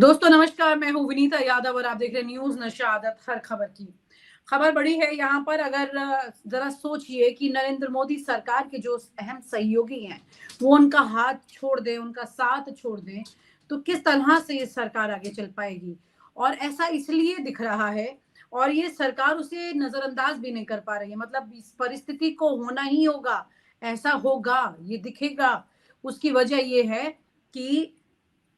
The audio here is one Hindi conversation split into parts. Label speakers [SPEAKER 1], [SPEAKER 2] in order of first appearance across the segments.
[SPEAKER 1] दोस्तों नमस्कार, मैं हूँ विनीता यादव और आप देख रहे हैं न्यूज नशा आदत हर खबर की। खबर बड़ी है यहाँ पर। अगर जरा सोचिए कि नरेंद्र मोदी सरकार के जो अहम सहयोगी हैं वो उनका हाथ छोड़ दें, उनका साथ छोड़ दें, तो किस तरह से ये सरकार आगे चल पाएगी। और ऐसा इसलिए दिख रहा है और ये सरकार उसे नजरअंदाज भी नहीं कर पा रही है। मतलब इस परिस्थिति को होना ही होगा, ऐसा होगा, ये दिखेगा। उसकी वजह ये है कि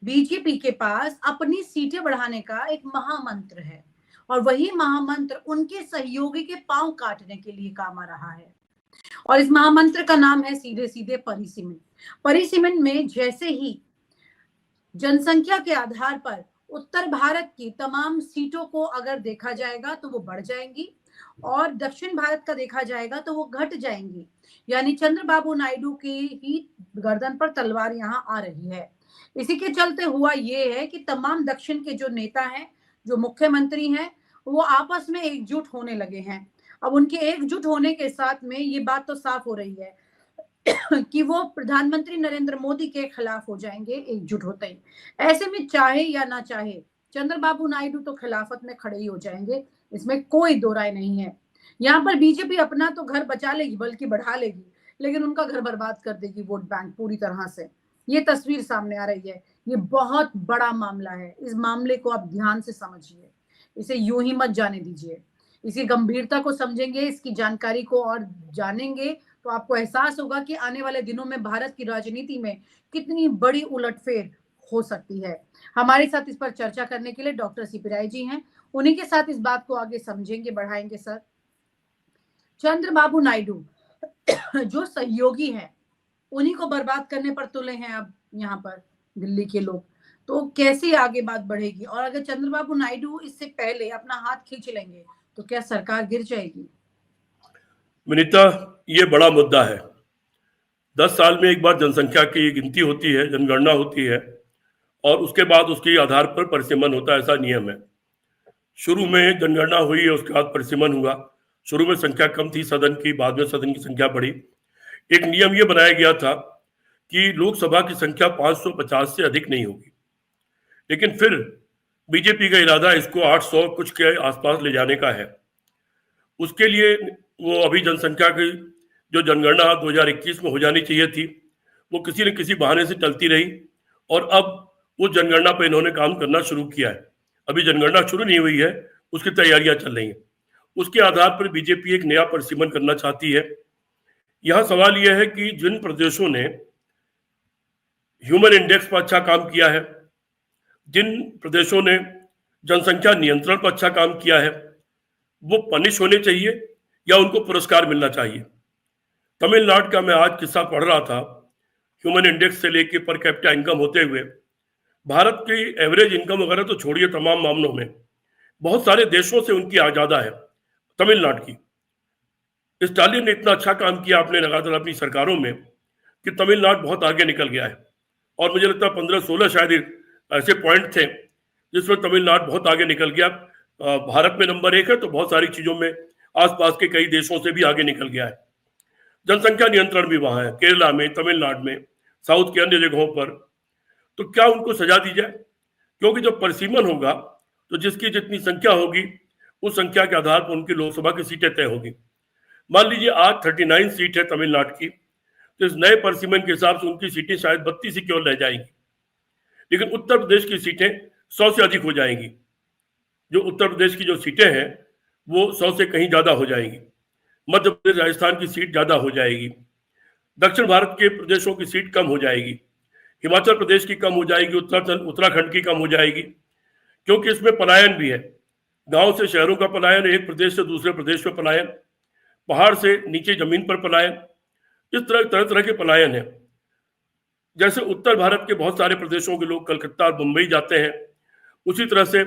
[SPEAKER 1] बीजेपी के पास अपनी सीटें बढ़ाने का एक महामंत्र है और वही महामंत्र उनके सहयोगी के पांव काटने के लिए काम आ रहा है। और इस महामंत्र का नाम है सीधे सीधे परिसीमन। परिसीमन में जैसे ही जनसंख्या के आधार पर उत्तर भारत की तमाम सीटों को अगर देखा जाएगा तो वो बढ़ जाएंगी और दक्षिण भारत का देखा जाएगा तो वो घट जाएंगी। यानी चंद्रबाबू नायडू की ही गर्दन पर तलवार यहाँ आ रही है। इसी के चलते हुआ ये है कि तमाम दक्षिण के जो नेता हैं, जो मुख्यमंत्री हैं, वो आपस में एकजुट होने लगे हैं। अब उनके एकजुट होने के साथ में ये बात तो साफ हो रही है कि वो प्रधानमंत्री नरेंद्र मोदी के खिलाफ हो जाएंगे एकजुट होते ही। ऐसे में चाहे या ना चाहे चंद्रबाबू नायडू तो खिलाफत में खड़े ही हो जाएंगे, इसमें कोई दो राय नहीं है। यहाँ पर बीजेपी अपना तो घर बचा लेगी बल्कि बढ़ा लेगी, लेकिन उनका घर बर्बाद कर देगी वोट बैंक पूरी तरह से। ये तस्वीर सामने आ रही है। ये बहुत बड़ा मामला है। इस मामले को आप ध्यान से समझिए, इसे यूं ही मत जाने दीजिए। इसी गंभीरता को समझेंगे, इसकी जानकारी को और जानेंगे तो आपको एहसास होगा कि आने वाले दिनों में भारत की राजनीति में कितनी बड़ी उलटफेर हो सकती है। हमारे साथ इस पर चर्चा करने के लिए डॉक्टर सीपी राय जी हैं। उन्हीं के साथ इस बात को आगे समझेंगे, बढ़ाएंगे। सर, चंद्रबाबू नायडू जो सहयोगी हैं उन्हीं को बर्बाद करने पर तुले हैं अब यहाँ पर दिल्ली के लोग, तो कैसे आगे बात बढ़ेगी। और अगर चंद्रबाबू नायडू इससे पहले अपना हाथ खींच लेंगे तो क्या सरकार गिर जाएगी।
[SPEAKER 2] विनीता, ये बड़ा मुद्दा है। 10 साल में एक बार जनसंख्या की गिनती होती है, जनगणना होती है और उसके बाद उसके आधार पर परिसीमन होता है, ऐसा नियम है। शुरू में जनगणना हुई, उसके बाद परिसीमन हुआ। शुरू में संख्या कम थी सदन की, बाद में सदन की संख्या बढ़ी। एक नियम ये बनाया गया था कि लोकसभा की संख्या 550 से अधिक नहीं होगी, लेकिन फिर बीजेपी का इरादा इसको 800 कुछ के आसपास ले जाने का है। उसके लिए वो अभी जनसंख्या की जो जनगणना 2021 में हो जानी चाहिए थी, वो किसी न किसी बहाने से चलती रही और अब उस जनगणना पर इन्होंने काम करना शुरू किया है। अभी जनगणना शुरू नहीं हुई है, उसकी तैयारियां चल रही हैं। उसके आधार पर बीजेपी एक नया परिसीमन करना चाहती है। यहाँ सवाल यह है कि जिन प्रदेशों ने ह्यूमन इंडेक्स पर अच्छा काम किया है, जिन प्रदेशों ने जनसंख्या नियंत्रण पर अच्छा काम किया है, वो पनिश होने चाहिए या उनको पुरस्कार मिलना चाहिए। तमिलनाडु का मैं आज किस्सा पढ़ रहा था। ह्यूमन इंडेक्स से लेके पर कैपिटा इनकम होते हुए भारत की एवरेज इनकम वगैरह तो छोड़िए, तमाम मामलों में बहुत सारे देशों से उनकी ज़्यादा है तमिलनाडु की। स्टालिन ने इतना अच्छा काम किया अपने लगातार अपनी सरकारों में कि तमिलनाडु बहुत आगे निकल गया है। और मुझे लगता है 15-16 शायद ऐसे पॉइंट थे जिसमें तमिलनाडु बहुत आगे निकल गया। भारत में नंबर 1 है तो बहुत सारी चीज़ों में आसपास के कई देशों से भी आगे निकल गया है। जनसंख्या नियंत्रण भी वहाँ है, केरला में, तमिलनाडु में, साउथ के अन्य जगहों पर। तो क्या उनको सजा दी जाए? क्योंकि जब परिसीमन होगा तो जिसकी जितनी संख्या होगी उस संख्या के आधार पर उनकी लोकसभा की सीटें तय होगी। मान लीजिए आज 39 सीट है तमिलनाडु की, तो इस नए परिसीमन के हिसाब से उनकी सीटें शायद 32 ही केवल रह जाएंगी, लेकिन उत्तर प्रदेश की सीटें 100 से अधिक हो जाएंगी। जो उत्तर प्रदेश की जो सीटें हैं वो 100 से कहीं ज़्यादा हो जाएंगी। मध्य प्रदेश, राजस्थान की सीट ज़्यादा हो जाएगी। दक्षिण भारत के प्रदेशों की सीट कम हो जाएगी। हिमाचल प्रदेश की कम हो जाएगी, उत्तराखंड की कम हो जाएगी, क्योंकि इसमें पलायन भी है। गांव से शहरों का पलायन, एक प्रदेश से दूसरे प्रदेश में पलायन, पहाड़ से नीचे जमीन पर पलायन, इस तरह तरह के पलायन है। जैसे उत्तर भारत के बहुत सारे प्रदेशों के लोग कलकत्ता और मुंबई जाते हैं, उसी तरह से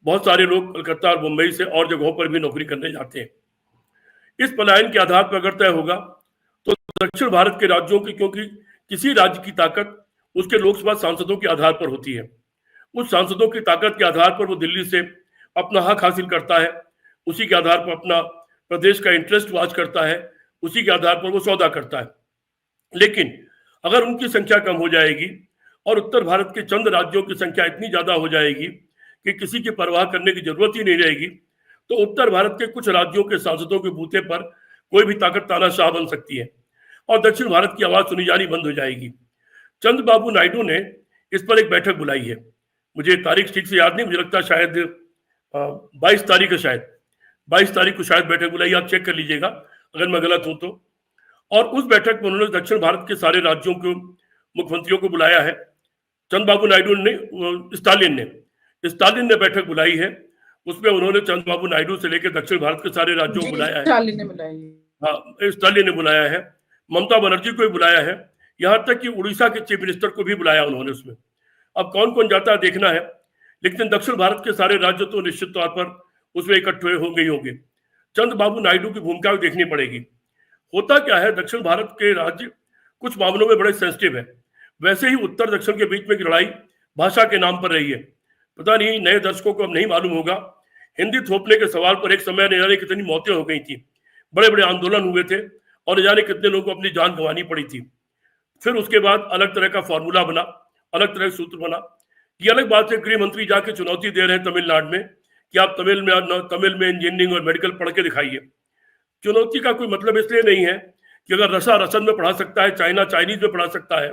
[SPEAKER 2] बहुत सारे लोग कलकत्ता और मुंबई से और जगहों पर भी नौकरी करने जाते हैं। इस पलायन के आधार पर अगर तय होगा तो दक्षिण भारत के राज्यों की, क्योंकि किसी राज्य की ताकत उसके लोकसभा सांसदों के आधार पर होती है, उस सांसदों की ताकत के आधार पर वो दिल्ली से अपना हक हासिल करता है, उसी के आधार पर अपना प्रदेश का इंटरेस्ट वॉच करता है, उसी के आधार पर वो सौदा करता है। लेकिन अगर उनकी संख्या कम हो जाएगी और उत्तर भारत के चंद राज्यों की संख्या इतनी ज्यादा हो जाएगी कि किसी की परवाह करने की जरूरत ही नहीं रहेगी, तो उत्तर भारत के कुछ राज्यों के सांसदों के बूते पर कोई भी ताकत तानाशाह बन सकती है और दक्षिण भारत की आवाज सुनी जानी बंद हो जाएगी। चंद्रबाबू नायडू ने इस पर एक बैठक बुलाई है, मुझे तारीख ठीक से याद नहीं, मुझे लगता है शायद 22 तारीख है, शायद 22 तारीख को शायद बैठक बुलाई, आप चेक कर लीजिएगा अगर मैं गलत हूं तो। और उस बैठक में उन्होंने दक्षिण भारत के सारे राज्यों के मुख्यमंत्रियों को बुलाया है। चंद्रबाबू नायडू ने, स्टालिन ने बैठक बुलाई है, उसमें उन्होंने चंद्रबाबू नायडू से लेकर दक्षिण भारत के सारे राज्यों को बुलाया है।
[SPEAKER 1] स्टालिन ने बुलाया है,
[SPEAKER 2] हाँ, स्टालिन ने बुलाया है, ममता बनर्जी को भी बुलाया है, यहाँ तक कि उड़ीसा के चीफ मिनिस्टर को भी बुलाया उन्होंने उसमें। अब कौन कौन जाता है देखना है, लेकिन दक्षिण भारत के सारे राज्य तो निश्चित तौर पर उसमें इकट्ठे होंगे ही होंगे। चंद्रबाबू नायडू की भूमिका भी देखनी पड़ेगी। होता क्या है, दक्षिण भारत के राज्य कुछ मामलों में बड़े सेंसिटिव है। वैसे ही उत्तर दक्षिण के बीच में एक लड़ाई भाषा के नाम पर रही है। पता नहीं नए दर्शकों को अब नहीं मालूम होगा, हिंदी थोपने के सवाल पर एक समय न जाने कितनी मौतें हो गई थी, बड़े बड़े आंदोलन हुए थे और न जाने कितने लोगों को अपनी जान गंवानी पड़ी थी। फिर उसके बाद अलग तरह का फॉर्मूला बना, अलग तरह का सूत्र बना। ये अलग बात है, गृह मंत्री जाके चुनौती दे रहे हैं तमिलनाडु में कि आप तमिल में इंजीनियरिंग और मेडिकल पढ़ के दिखाइए। चुनौती का कोई मतलब इसलिए नहीं है कि अगर रसा रसन में पढ़ा सकता है, चाइना चाइनीज में पढ़ा सकता है,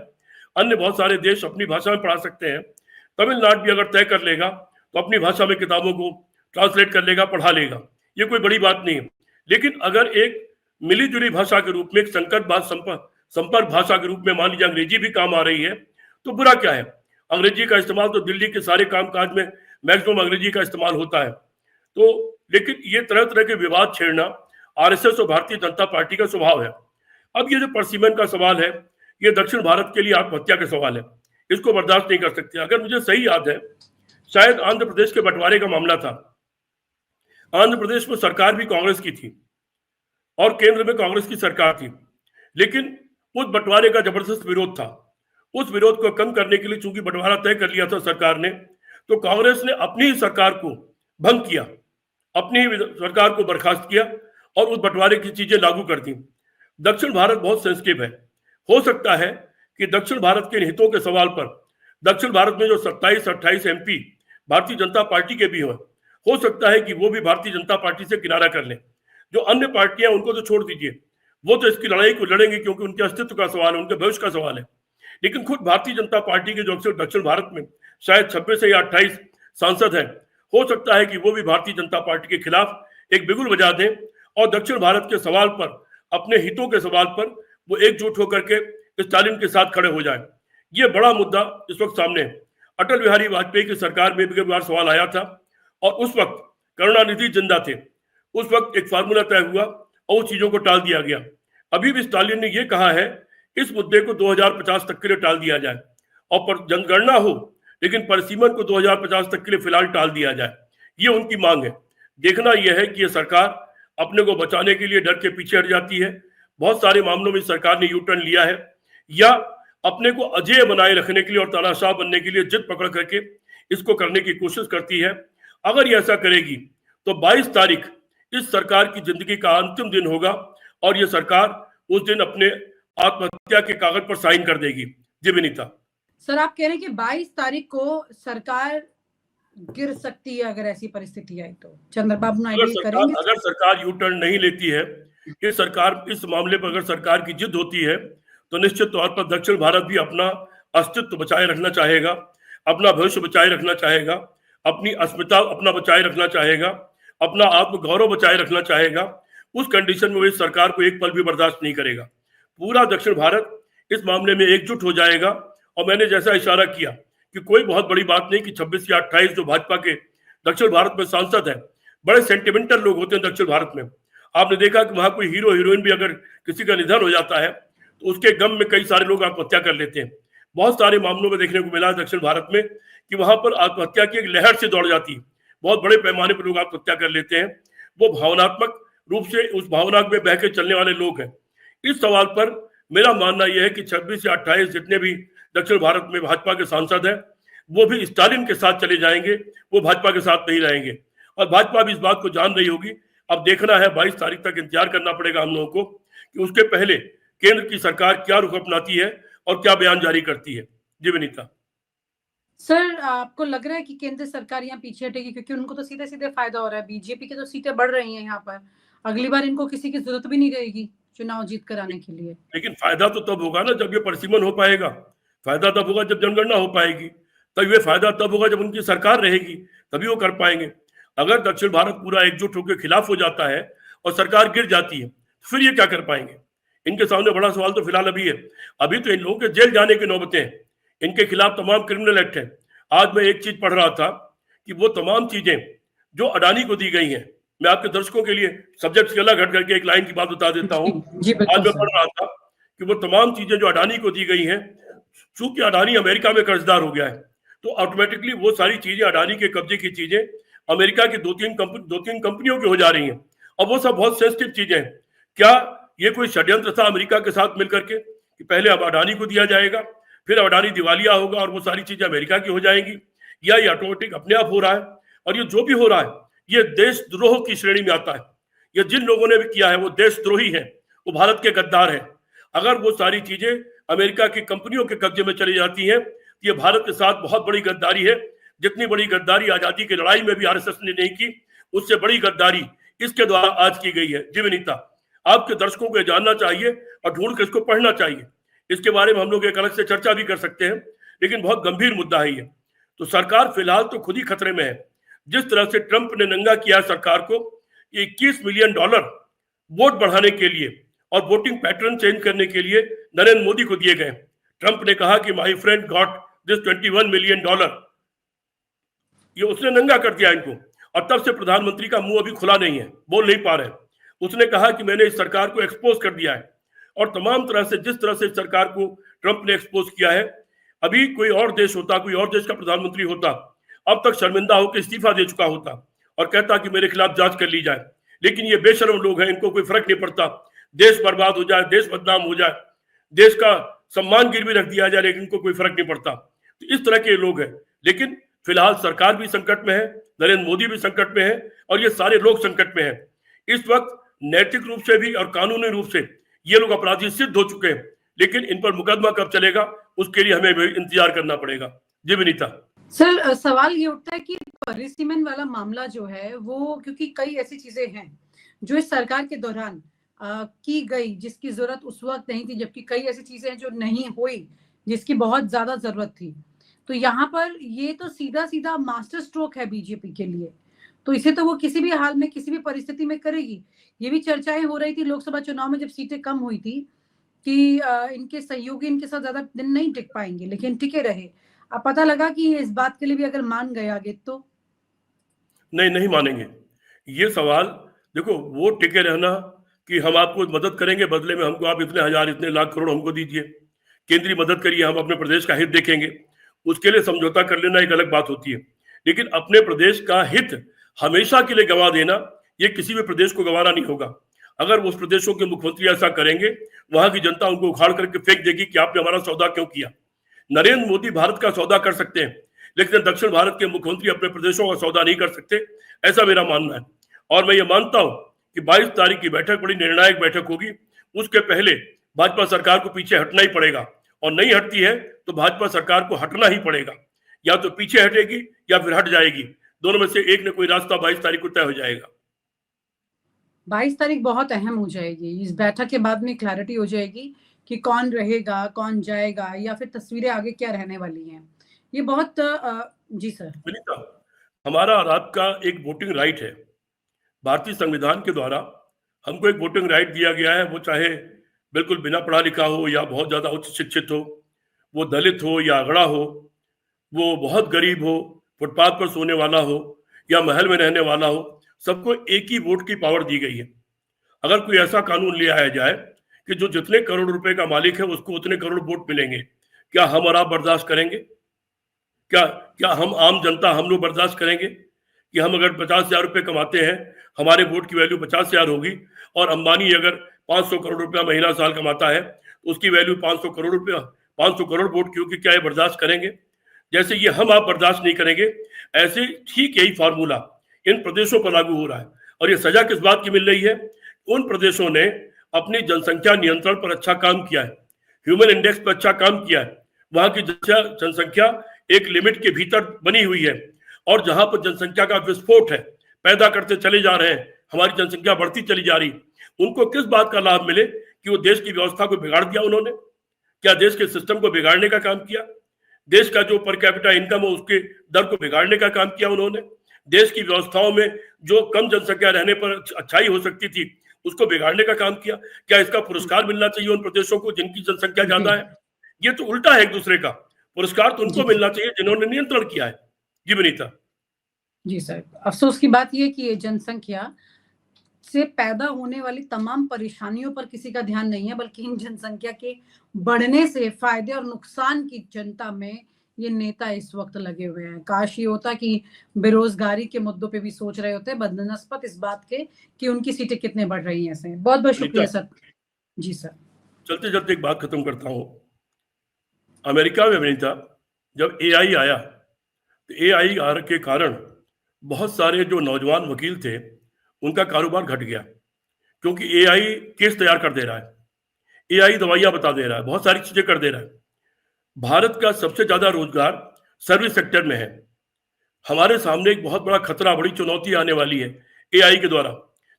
[SPEAKER 2] अन्य बहुत सारे देश अपनी भाषा में पढ़ा सकते हैं, तमिलनाडु भी अगर तय कर लेगा तो अपनी भाषा में किताबों को ट्रांसलेट कर लेगा, पढ़ा लेगा, ये कोई बड़ी बात नहीं है। लेकिन अगर एक मिली जुली भाषा के रूप में, एक संपर्क भाषा के रूप में मान लीजिए अंग्रेजी भी काम आ रही है तो बुरा क्या है। अंग्रेजी का इस्तेमाल तो दिल्ली के सारे कामकाज में मैक्सिमम अंग्रेजी का इस्तेमाल होता है। तो लेकिन ये तरह तरह के विवाद छेड़ना आरएसएस और भारतीय जनता पार्टी का स्वभाव है। अब ये जो परसिमन का सवाल है, ये दक्षिण भारत के लिए आत्महत्या का सवाल है, इसको बर्दाश्त नहीं कर सकते। अगर मुझे सही याद है, शायद आंध्र प्रदेश के बंटवारे का मामला था। आंध्र प्रदेश में सरकार भी कांग्रेस की थी और केंद्र में कांग्रेस की सरकार थी, लेकिन उस बंटवारे का जबरदस्त विरोध था। उस विरोध को कम करने के लिए चूंकि बंटवारा तय कर लिया था सरकार ने, तो कांग्रेस ने अपनी ही सरकार को भंग किया, अपनी ही सरकार को बर्खास्त किया और उस बंटवारे की चीजें लागू कर दी। दक्षिण भारत बहुत सेंसिटिव है। हो सकता है कि दक्षिण भारत के हितों के सवाल पर दक्षिण भारत में जो 27-28 एमपी भारतीय जनता पार्टी के भी हो सकता है कि वो भी भारतीय जनता पार्टी से किनारा कर लें। जो अन्य पार्टियां उनको तो छोड़ दीजिए, वो तो इसकी लड़ाई को लड़ेंगे क्योंकि उनके अस्तित्व का सवाल है, उनके भविष्य का सवाल है। लेकिन खुद भारतीय जनता पार्टी के जो अक्सर दक्षिण भारत में शायद 26 या 28 सांसद हैं, हो सकता है कि वो भी भारतीय जनता पार्टी के खिलाफ एक बिगुल बजा दें और दक्षिण भारत के सवाल पर, अपने हितों के सवाल पर वो एकजुट होकर के स्टालिन के साथ खड़े हो जाए। ये बड़ा मुद्दा इस वक्त सामने है। अटल बिहारी वाजपेयी की सरकार में भी एक बार सवाल आया था और उस वक्त करुणानिधि जिंदा थे। उस वक्त एक फार्मूला तय हुआ और उस चीजों को टाल दिया गया। अभी भी स्टालिन ने यह कहा है इस मुद्दे को 2050 तक के लिए टाल दिया जाए और जनगणना हो, लेकिन परिसीमन को 2050 तक के लिए फिलहाल टाल दिया जाए। ये उनकी मांग है। देखना यह है कि यह सरकार अपने को बचाने के लिए डर के पीछे हट जाती है। बहुत सारे मामलों में सरकार ने यू टर्न लिया है, या अपने को अजेय बनाए रखने के लिए और तानाशाह बनने के लिए जिद पकड़ करके इसको करने की कोशिश करती है। अगर ये ऐसा करेगी तो 22 तारीख इस सरकार की जिंदगी का अंतिम दिन होगा और ये सरकार उस दिन अपने आत्महत्या के कागज पर साइन कर देगी। जी विनीता।
[SPEAKER 1] सर, आप कह रहे हैं कि 22 तारीख को सरकार गिर सकती है अगर ऐसी परिस्थिति आई तो चंद्रबाबू नायडू करेंगे?
[SPEAKER 2] अगर सरकार यू टर्न नहीं लेती है, ये सरकार इस मामले पर अगर सरकार की जिद होती है तो निश्चित तौर पर दक्षिण भारत भी अपना अस्तित्व बचाए रखना चाहेगा, अपना भविष्य बचाए रखना चाहेगा, अपनी अस्मिता अपना बचाए रखना चाहेगा, अपना आत्मगौरव बचाए रखना चाहेगा। उस कंडीशन में वो इस सरकार को एक पल भी बर्दाश्त नहीं करेगा। पूरा दक्षिण भारत इस मामले में एकजुट हो जाएगा। और मैंने जैसा इशारा किया कि कोई बहुत बड़ी बात नहीं कि 26 या 28 जो भाजपा के दक्षिण भारत में सांसद हैं, बड़े सेंटिमेंटल लोग होते हैं दक्षिण भारत में। आपने देखा कि वहां कोई हीरो हीरोइन भी अगर किसी का निधन हो जाता है तो उसके गम में कई सारे लोग आत्महत्या कर लेते हैं। बहुत सारे मामलों में देखने को मिला है दक्षिण भारत में कि वहां पर आत्महत्या की एक लहर से दौड़ जाती है, बहुत बड़े पैमाने पर लोग आत्महत्या कर लेते हैं। वो भावनात्मक रूप से उस भावना में बह के चलने वाले लोग हैं। इस सवाल पर मेरा मानना यह है कि 26 या 28 जितने भी दक्षिण भारत में भाजपा के सांसद हैं वो भी स्टालिन के साथ चले जाएंगे, वो भाजपा के साथ नहीं रहेंगे। और भाजपा भी इस बात को जान रही होगी। अब देखना है, 22 तारीख तक इंतजार करना पड़ेगा हम लोगों को कि उसके पहले केंद्र की सरकार क्या रुख अपनाती है और क्या बयान जारी करती है। जी विनीता।
[SPEAKER 1] सर, आपको लग रहा है कि केंद्र सरकार यहाँ पीछे हटेगी, क्योंकि उनको तो सीधे सीधे फायदा हो रहा है, बीजेपी की तो सीटें बढ़ रही हैं यहाँ पर, अगली बार इनको किसी की जरूरत भी नहीं रहेगी चुनाव जीत कर आने के लिए।
[SPEAKER 2] लेकिन फायदा तो तब होगा ना जब ये परिसीमन हो पाएगा, फायदा तब होगा जब जनगणना हो पाएगी, तब ये फायदा तब होगा जब उनकी सरकार रहेगी, तभी वो कर पाएंगे। अगर दक्षिण भारत पूरा एकजुट होकर खिलाफ हो जाता है और सरकार गिर जाती है, फिर ये क्या कर पाएंगे? इनके सामने बड़ा सवाल तो फिलहाल अभी है। अभी तो इन लोगों के जेल जाने की नौबतें हैं, इनके खिलाफ तमाम क्रिमिनल एक्ट है। आज मैं एक चीज पढ़ रहा था कि वो तमाम चीजें जो अडानी को दी गई हैं, मैं आपके दर्शकों के लिए सब्जेक्ट से अलग हट करके एक लाइन की बात बता देता हूँ।
[SPEAKER 1] जी
[SPEAKER 2] आज
[SPEAKER 1] बिल्कुल
[SPEAKER 2] मैं
[SPEAKER 1] सर।
[SPEAKER 2] पढ़ रहा था कि वो तमाम चीजें जो अडानी को दी गई हैं, चूंकि अडानी अमेरिका में कर्जदार हो गया है, तो ऑटोमेटिकली वो सारी चीजें, अडानी के कब्जे की चीजें अमेरिका की दो तीन कंपनियों की हो जा रही हैं। और वो सब बहुत सेंसिटिव चीजें हैं। क्या ये कोई षड्यंत्र था अमेरिका के साथ मिलकर के कि पहले अब अडानी को दिया जाएगा, फिर अडानी दिवालिया होगा और वो सारी चीजें अमेरिका की हो जाएंगी, या ये ऑटोमेटिक अपने आप हो रहा है? और ये जो भी हो रहा है, ये देशद्रोह की श्रेणी में आता है। ये जिन लोगों ने भी किया है वो देशद्रोही है, वो भारत के गद्दार है। अगर वो सारी चीजें अमेरिका की कंपनियों के कब्जे में चली जाती हैं, तो ये भारत के साथ बहुत बड़ी गद्दारी है। जितनी बड़ी गद्दारी आजादी की लड़ाई में भी आरएसएस ने नहीं की, उससे बड़ी गद्दारी इसके द्वारा आज की गई है। जी विनीता, आपके दर्शकों को जानना चाहिए और ढूंढ के इसको पढ़ना चाहिए। इसके बारे में हम लोग एक अलग से चर्चा भी कर सकते हैं, लेकिन बहुत गंभीर मुद्दा है ये। तो सरकार फिलहाल तो खुद ही खतरे में है। जिस तरह से ट्रंप ने नंगा किया सरकार को, $21 मिलियन वोट बढ़ाने के लिए और वोटिंग पैटर्न चेंज करने के लिए नरेंद्र मोदी को दिए गए। ट्रंप ने कहा कि my friend got this $21 million, ये उसने नंगा कर दिया इनको। और तब से प्रधानमंत्री का मुंह अभी खुला नहीं है, बोल नहीं पा रहे। उसने कहा कि मैंने इस सरकार को एक्सपोज कर दिया है। और तमाम तरह से जिस तरह से सरकार को ट्रंप ने एक्सपोज किया है, अभी कोई और देश होता, कोई और देश का प्रधानमंत्री होता, अब तक शर्मिंदा होकर इस्तीफा दे चुका होता और कहता कि मेरे खिलाफ जांच कर ली जाए। लेकिन ये बेशर्म लोग हैं, इनको कोई फर्क नहीं पड़ता। देश बर्बाद हो जाए, देश बदनाम हो जाए, देश का सम्मान गिरवी रख दिया जाए, लेकिन इनको कोई फर्क नहीं पड़ता। तो इस तरह के लोग हैं। लेकिन फिलहाल सरकार भी संकट में है, नरेंद्र मोदी भी संकट में है और ये सारे लोग संकट में हैं। इस वक्त नैतिक रूप से भी और कानूनी रूप से ये लोग अपराधी सिद्ध हो चुके हैं, लेकिन इन पर मुकदमा कब चलेगा उसके लिए हमें भी इंतजार करना पड़ेगा। जी विनीता।
[SPEAKER 1] सर, सवाल ये उठता है कि परिसीमन वाला मामला जो है वो, क्योंकि कई ऐसी चीजें हैं जो इस सरकार के दौरान की गई जिसकी जरूरत उस वक्त नहीं थी, जबकि कई ऐसी चीजें हैं जो नहीं हुई जिसकी बहुत ज्यादा जरूरत थी। तो यहाँ पर ये तो सीधा सीधा मास्टर स्ट्रोक है बीजेपी के लिए, तो इसे तो वो किसी भी हाल में किसी भी परिस्थिति में करेगी। ये भी चर्चाएं हो रही थी लोकसभा चुनाव में जब सीटें कम हुई थी कि इनके सहयोगी इनके साथ ज्यादा दिन नहीं टिक पाएंगे, लेकिन टिके रहे। अब पता लगा कि इस बात के लिए भी अगर मान गए आगे तो
[SPEAKER 2] नहीं मानेंगे। ये सवाल देखो, वो टिके रहना कि हम आपको मदद करेंगे, बदले में हमको आप इतने हजार इतने लाख करोड़ हमको दीजिए, केंद्रीय मदद करिए, हम अपने प्रदेश का हित देखेंगे, उसके लिए समझौता कर लेना एक अलग बात होती है। लेकिन अपने प्रदेश का हित हमेशा के लिए गंवा देना, ये किसी भी प्रदेश को गंवाना नहीं होगा। अगर उस प्रदेशों के मुख्यमंत्री ऐसा करेंगे, वहां की जनता उनको उखाड़ करके फेंक देगी कि आपने हमारा सौदा क्यों किया। नरेंद्र मोदी भारत का सौदा कर सकते हैं, लेकिन दक्षिण भारत के मुख्यमंत्री अपने प्रदेशों का सौदा नहीं कर सकते, ऐसा मेरा मानना है। और मैं ये मानता हूं कि 22 तारीख की बैठक बड़ी निर्णायक बैठक होगी। उसके पहले भाजपा सरकार को पीछे हटना ही पड़ेगा, और नहीं हटती है तो भाजपा सरकार को हटना ही पड़ेगा। या तो पीछे हटेगी या फिर हट जाएगी, दोनों में से एक ने कोई रास्ता 22 तारीख को तय हो जाएगा।
[SPEAKER 1] 22 तारीख बहुत अहम हो जाएगी। इस बैठक के बाद में क्लैरिटी हो जाएगी कि कौन रहेगा, कौन जाएगा, या फिर तस्वीरें आगे क्या रहने वाली हैं। ये बहुत जी सर।
[SPEAKER 2] विनीता, हमारा और आपका एक वोटिंग राइट है। भारतीय संविधान के द्वारा हमको एक वोटिंग राइट दिया गया है। वो चाहे बिल्कुल बिना पढ़ा लिखा हो या बहुत ज्यादा उच्च शिक्षित हो, वो दलित हो या अगड़ा हो, वो बहुत गरीब हो, फुटपाथ पर सोने वाला हो या महल में रहने वाला हो, सबको एक ही वोट की पावर दी गई है। अगर कोई ऐसा कानून ले आया जाए कि जो जितने करोड़ रुपए का मालिक है उसको उतने करोड़ वोट मिलेंगे, क्या हम और आप बर्दाश्त करेंगे? क्या हम आम जनता, हम लोग बर्दाश्त करेंगे कि हम अगर 50,000 रुपए कमाते हैं, हमारे वोट की वैल्यू 50,000 होगी, और अंबानी अगर 500 करोड़ रुपया महीना साल कमाता है तो उसकी वैल्यू 500 करोड़ रुपया, 500 करोड़ वोट की होगी? क्या ये बर्दाश्त करेंगे? जैसे ये हम आप बर्दाश्त नहीं करेंगे, ऐसे ठीक यही फार्मूला इन प्रदेशों पर लागू हो रहा है। और ये सजा किस बात की मिल रही है? उन प्रदेशों ने अपनी जनसंख्या नियंत्रण पर अच्छा काम किया है, ह्यूमन इंडेक्स पर अच्छा काम किया है, वहां की जनसंख्या एक लिमिट के भीतर बनी हुई है, और जहां पर जनसंख्या का विस्फोट है, पैदा करते चले जा रहे हैं, हमारी जनसंख्या बढ़ती चली जा रही, उनको किस बात का लाभ मिले कि वो देश की व्यवस्था को बिगाड़ दिया उन्होंने? क्या देश के सिस्टम को बिगाड़ने का काम किया? देश का जो पर कैपिटा इनकम है उसके दर को बिगाड़ने का काम किया उन्होंने? देश की व्यवस्थाओं में जो कम जनसंख्या रहने पर अच्छाई हो सकती थी उसको बिगाड़ने का काम किया? क्या इसका पुरस्कार मिलना चाहिए उन प्रदेशों को जिनकी जनसंख्या ज्यादा है? ये तो उल्टा है एक दूसरे का। पुरस्कार तो उनको मिलना चाहिए जिन्होंने नियंत्रण किया है। जी विनीता।
[SPEAKER 1] जी सर, अफसोस की बात यह कि ये जनसंख्या से पैदा होने वाली तमाम परेशानियों पर किसी का ध्यान नहीं है, बल्कि इन जनसंख्या के बढ़ने से फायदे और नुकसान की जनता में ये नेता इस वक्त लगे हुए हैं। काश ये होता कि बेरोजगारी के मुद्दों पे भी सोच रहे होते, बदनस्बत इस बात के कि उनकी सीटें कितने बढ़ रही हैं। सर बहुत बहुत शुक्रिया सर। जी सर।
[SPEAKER 2] चलते चलते एक बात खत्म करता हूं। अमेरिका में विनीता जब एआई आया तो एआई के कारण बहुत सारे जो नौजवान वकील थे उनका कारोबार घट गया, क्योंकि एआई केस तैयार कर दे रहा है, एआई दवाइयां बता दे रहा है, बहुत सारी चीजें कर दे रहा है। भारत का सबसे ज्यादा रोजगार सर्विस सेक्टर में है। हमारे सामने एक बहुत बड़ा खतरा, बड़ी चुनौती आने वाली है एआई के द्वारा।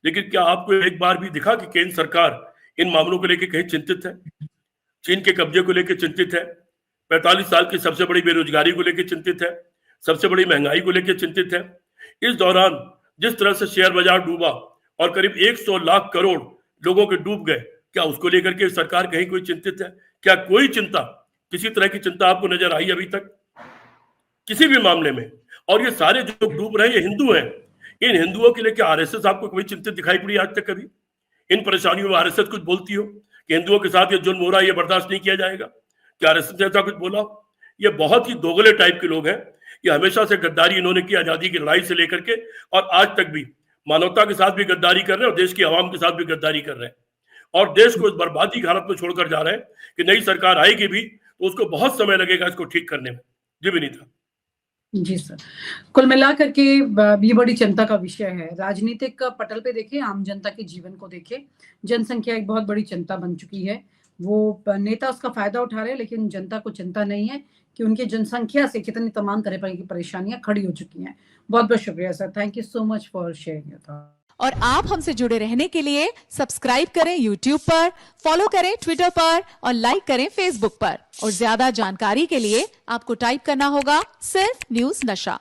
[SPEAKER 2] लेकिन क्या आपको एक बार भी दिखा कि केंद्र सरकार इन मामलों को लेकर कहीं चिंतित है? चीन के कब्जे को लेकर चिंतित है, 45 साल की सबसे बड़ी बेरोजगारी को लेकर चिंतित है, सबसे बड़ी महंगाई को लेकर चिंतित है। इस दौरान जिस तरह से शेयर बाजार डूबा और करीब 100 लाख करोड़ लोगों के डूब गए, क्या उसको लेकर के सरकार कहीं कोई चिंतित है? क्या कोई चिंता, किसी तरह की चिंता आपको नजर आई अभी तक किसी भी मामले में? और ये सारे जो डूब रहे हैं ये हिंदू हैं। इन हिंदुओं के लिए क्या आरएसएस आपको कोई चिंतित दिखाई पड़ी आज तक? कभी इन परेशानियों में आरएसएस कुछ बोलती हो कि हिंदुओं के साथ ये जुल्म हो रहा है, ये बर्दाश्त नहीं किया जाएगा? क्या आरएसएस ने ऐसा कुछ बोला? ये बहुत ही दोगले टाइप के लोग हैं। ये हमेशा से गद्दारी इन्होंने की, आजादी की लड़ाई से लेकर के, और आज तक भी मानवता के साथ भी गद्दारी कर रहे हैं और देश की आवाम के साथ भी गद्दारी कर रहे हैं, और देश को इस बर्बादी की हालत में छोड़कर जा रहे हैं कि नई सरकार आएगी भी तो उसको बहुत समय लगेगा इसको ठीक करने में। जी विनीता।
[SPEAKER 1] जी सर, कुल मिलाकर के ये बड़ी चिंता का विषय है। राजनीतिक पटल पे देखें, आम जनता के जीवन को देखें, जनसंख्या एक बहुत बड़ी चिंता बन चुकी है। वो नेता उसका फायदा उठा रहे हैं, लेकिन जनता को चिंता नहीं है कि उनकी जनसंख्या से कितनी तमाम तरह की परेशानियां खड़ी हो चुकी हैं। बहुत बहुत शुक्रिया sir, thank you so much for sharing your thoughts.
[SPEAKER 3] और आप हमसे जुड़े रहने के लिए सब्सक्राइब करें YouTube पर, फॉलो करें Twitter पर और लाइक करें Facebook पर। और ज्यादा जानकारी के लिए आपको टाइप करना होगा सिर्फ न्यूज़ नशा।